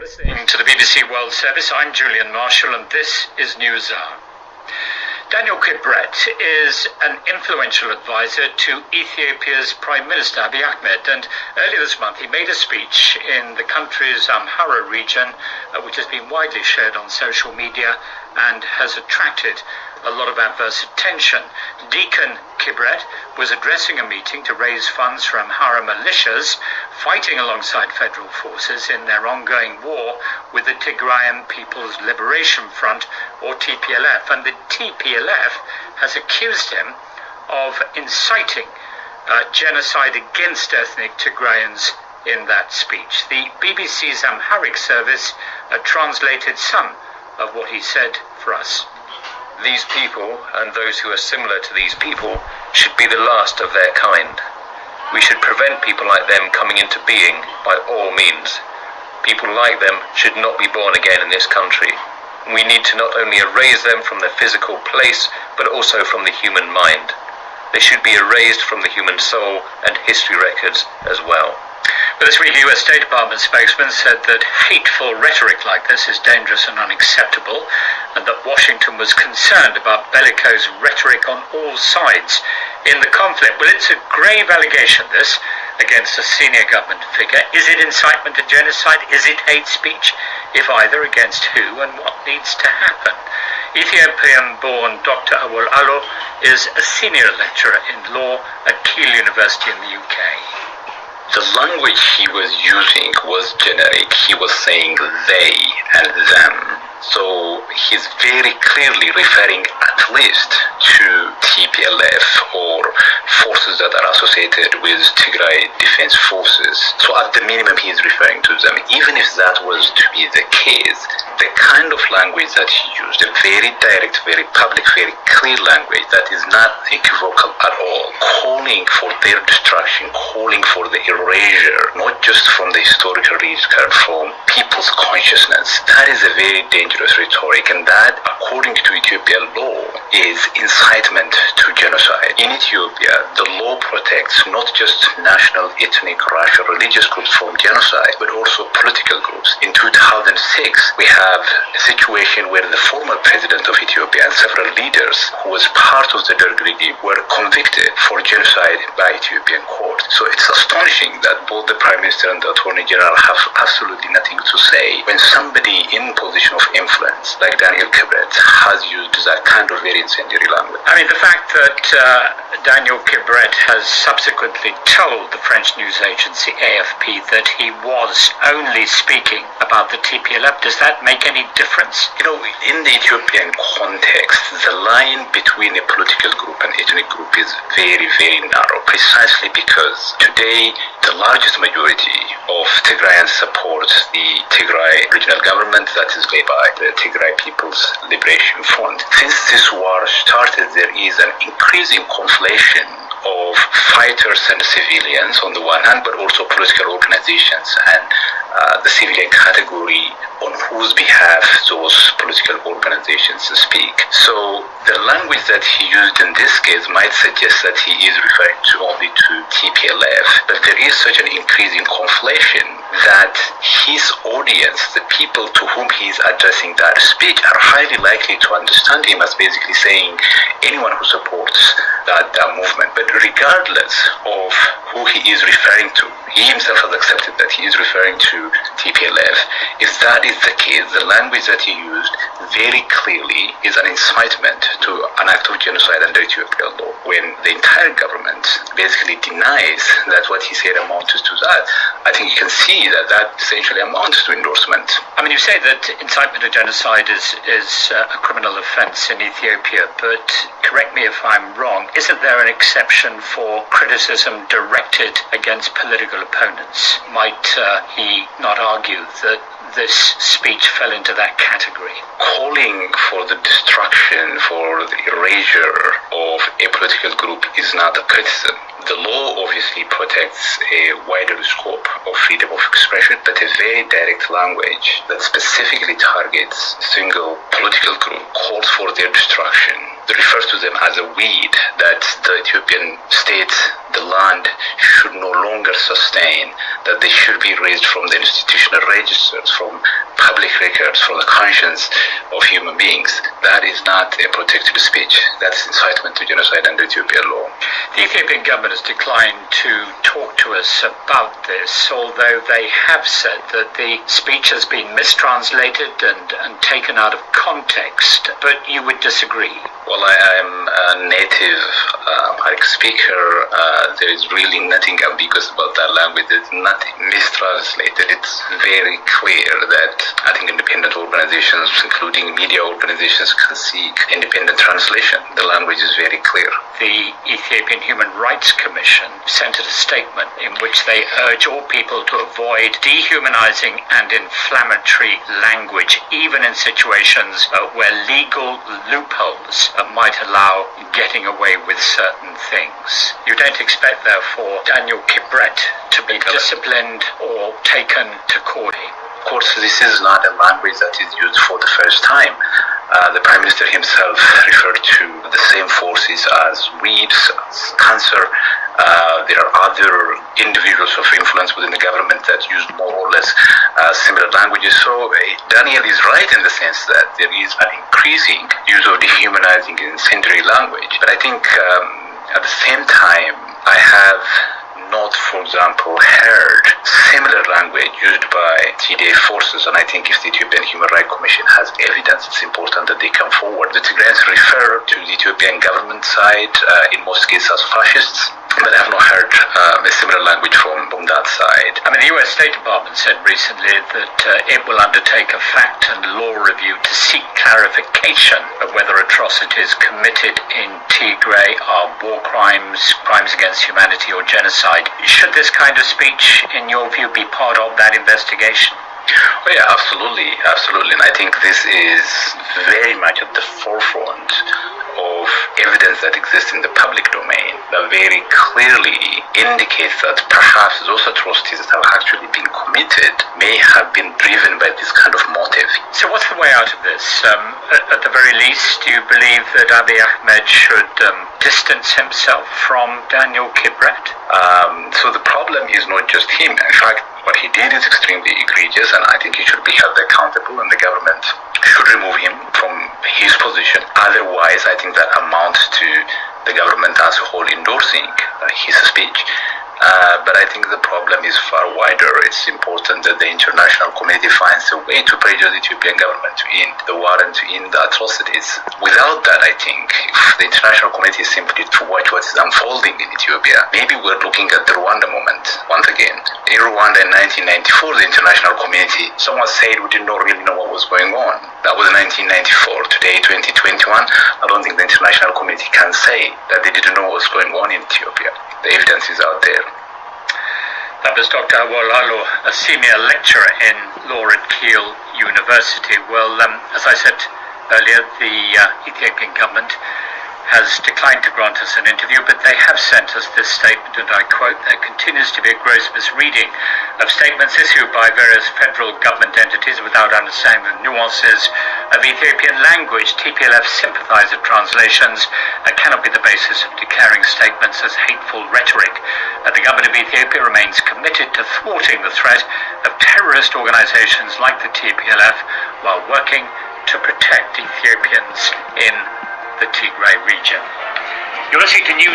Listening to the BBC World Service, I'm Julian Marshall and this is News Hour. Daniel ክብረት is an influential advisor to Ethiopia's Prime Minister Abiy Ahmed, and earlier this month he made a speech in the country's Amhara region, which has been widely shared on social media and has attracted a lot of adverse attention. Deacon ክብረት was addressing a meeting to raise funds for Amhara militias fighting alongside federal forces in their ongoing war with the Tigrayan People's Liberation Front, or TPLF, and the TPLF has accused him of inciting genocide against ethnic Tigrayans in that speech. The BBC's Amharic service translated some of what he said for us. These people, and those who are similar to these people, should be the last of their kind. We should prevent people like them coming into being by all means. People like them should not be born again in this country. We need to not only erase them from the physical place, but also from the human mind. They should be erased from the human soul and history records as well. But this week, a US State Department spokesman said that hateful rhetoric like this is dangerous and unacceptable, and that Washington was concerned about bellicose rhetoric on all sides in the conflict. Well, it's a grave allegation, this, against a senior government figure. Is it incitement to genocide? Is it hate speech? If either, against who and what needs to happen? Ethiopian-born Dr. Awol Alo is a senior lecturer in law at Keele University in the UK. The language he was using was generic. He was saying they and them. So he's very clearly referring at least to TPLF or forces that are associated with Tigray defense forces. So at the minimum he is referring to them. Even if that was to be the case, the kind of language that he used, a very direct, very public, very clear language that is not equivocal at all, calling for their destruction, calling for the erasure, not just from the historical record, from people's consciousness, that is a very dangerous rhetoric, and that, according to Ethiopian law, is incitement to genocide. In Ethiopia, the law protects not just national, ethnic, racial, religious groups from genocide, but also political groups. In 2006, we have a situation where the former president of Ethiopia and several leaders who was part of the Derg regime were convicted for genocide by Ethiopian court. So it's astonishing that both the Prime Minister and the Attorney General have absolutely nothing to say when somebody in position of influence, like Daniel ክብረት, has used that kind of very incendiary language. I mean, the fact that Daniel ክብረት has subsequently told the French news agency AFP that he was only speaking about the TPLF, does that make any difference? You know, in the Ethiopian context, the line between a political group and ethnic group is very, very narrow, precisely because today the largest majority of Tigrayans support the Tigray regional government that is led by the Tigray People's Liberation Front. Since this war started, there is an increasing conflation of fighters and civilians on the one hand, but also political organizations and the civilian category on whose behalf those political organizations speak. So the language that he used in this case might suggest that he is referring only to TPLF, but there is such an increasing conflation that his audience, the people to whom he is addressing that speech, are highly likely to understand him as basically saying anyone who supports that movement. But regardless of who he is referring to, he himself has accepted that he is referring to TPLF. If that is the case, the language that he used very clearly is an incitement to an act of genocide under Ethiopian law. When the entire government basically denies that what he said amounts to that, I think you can see that that essentially amounts to endorsement. I mean, you say that incitement to genocide is a criminal offence in Ethiopia, but correct me if I'm wrong, isn't there an exception for criticism directed against political opponents? Might he not argue that this speech fell into that category? Calling for the destruction, for the erasure of a political group is not a criticism. The law obviously protects a wider scope of freedom of expression, but a very direct language that specifically targets a single political group, calls for their destruction, refers to them as a weed that the Ethiopian state, the land, should no longer sustain. that they should be raised from the institutional registers, from public records, from the conscience of human beings. That is not a protected speech. That's incitement to genocide under Ethiopian law. The Ethiopian government has declined to talk to us about this, although they have said that the speech has been mistranslated and taken out of context. But you would disagree? Well, I am a native Amharic speaker. There is really nothing ambiguous about that language. There's nothing mistranslated. It's very clear that I think independent organizations, including media organizations, can seek independent translation. The language is very clear. The Ethiopian Human Rights Commission sent a statement in which they urge all people to avoid dehumanizing and inflammatory language, even in situations where legal loopholes might allow getting away with certain things. You don't expect, therefore, Daniel Kibret to be disciplined or taken to court. Of course, this is not a language that is used for the first time. The Prime Minister himself referred to the same forces as weeds, as cancer. There are other individuals of influence within the government that use more or less similar languages. So Daniel is right in the sense that there is an increasing use of dehumanizing and incendiary language. But I think at the same time, I have not, for example, heard similar language used by TDF forces, and I think if the Ethiopian Human Rights Commission has evidence, it's important that they come forward. The Tigrayans refer to the Ethiopian government side, in most cases as fascists, but I have not heard a similar language from that side. I mean, the US State Department said recently that it will undertake a fact and law review to seek clarification of whether atrocities committed in Tigray are war crimes, crimes against humanity, or genocide. Should this kind of speech, in your view, be part of that investigation? Oh yeah, absolutely, absolutely. And I think this is very much at the forefront of evidence that exists in the public domain that very clearly indicates that perhaps those atrocities that have actually been committed may have been driven by this kind of motive. So what's the way out of this? At the very least, do you believe that Abiy Ahmed should distance himself from Daniel Kibret? So the problem is not just him. In fact, what he did is extremely egregious, and I think he should be held accountable, and the government should remove him from his position. Otherwise, I think that amounts to the government as a whole endorsing his speech. But I think the problem is far wider. It's important that the international community finds a way to pressure the Ethiopian government to end the war and to end the atrocities. Without that, I think, if the international community is simply to watch what is unfolding in Ethiopia, maybe we're looking at the Rwanda moment once again. In Rwanda in 1994, the international community, someone said we did not really know what was going on. That was 1994. Today, 2021, I don't think the international community can say that they didn't know what was going on in Ethiopia. The evidence is out there. That was Dr. Awolalo, a senior lecturer in law at Kiel University. Well, as I said earlier, the Ethiopian government has declined to grant us an interview, but they have sent us this statement, and I quote, "There continues to be a gross misreading of statements issued by various federal government entities without understanding the nuances of Ethiopian language. TPLF sympathizer translations cannot be the basis of declaring statements as hateful rhetoric. The government of Ethiopia remains committed to thwarting the threat of terrorist organizations like the TPLF while working to protect Ethiopians in the Tigray region." You're listening to News